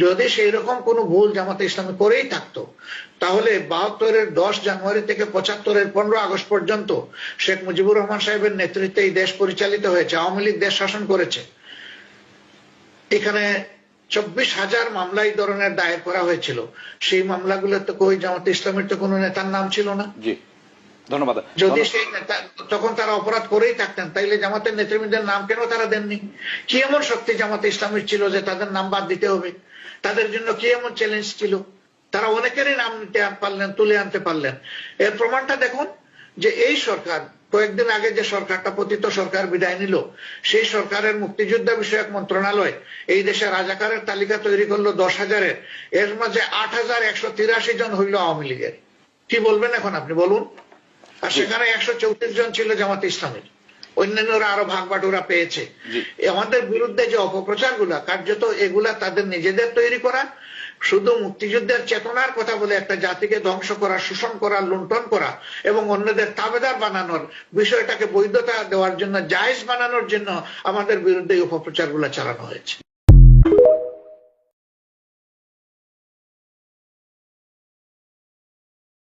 যদি সেই রকম কোনো ভুল জামাতে ইসলামী করেই থাকতো তাহলে 72-এর 10 জানুয়ারি থেকে 75-এর 15 আগস্ট পর্যন্ত শেখ মুজিবুর রহমান সাহেবের নেতৃত্বে এই দেশ পরিচালিত হয়েছে, আওয়ামী লীগ দেশ শাসন করেছে। এখানে 24,000 মামলা এই ধরনের দায়ের করা হয়েছিল, সেই মামলাগুলোতে কই জামাতে ইসলামের তো কোনো নেতার নাম ছিল না। জি ধন্যবাদ। যদি সেই নেতা তখন তারা অপরাধ করেই থাকতেন তাইলে জামাতের নেতৃবৃন্দের নাম কেন তারা দেননি? কি এমন শক্তি জামাতে ইসলামের ছিল যে তাদের নাম বাদ দিতে হবে? তাদের জন্য কি এমন চ্যালেঞ্জ ছিল? তারা অনেকেরই নাম নিতে পারলেন, তুলে আনতে পারলেন। এর প্রমাণটা দেখুন যে এই সরকার কয়েকদিন আগে যে সরকারটা পতিত সরকার বিদায় নিল, সেই সরকারের মুক্তিযোদ্ধা বিষয়ক মন্ত্রণালয় এই দেশে রাজাকারের তালিকা তৈরি করলো 10,000-এর, এর মাঝে 8,183 জন হইল আওয়ামী লীগের। কি বলবেন এখন আপনি বলুন? আর সেখানে 134 জন ছিল জামাতে ইসলামের, অন্যান্যরা আরো ভাগ বাটোরা পেয়েছে। আমাদের বিরুদ্ধে যে অপপ্রচার গুলা কার্যত এগুলা তাদের নিজেদের তৈরি করা, শুধু মুক্তিযুদ্ধের চেতনার কথা বলে একটা জাতিকে ধ্বংস করা, শোষণ করা, লুণ্ঠন করা এবং অন্যদের তাবেদার বানানোর বিষয়টাকে বৈধতা দেওয়ার জন্য, জায়েজ বানানোর জন্য আমাদের বিরুদ্ধে অপপ্রচার গুলা চালানো হয়েছে।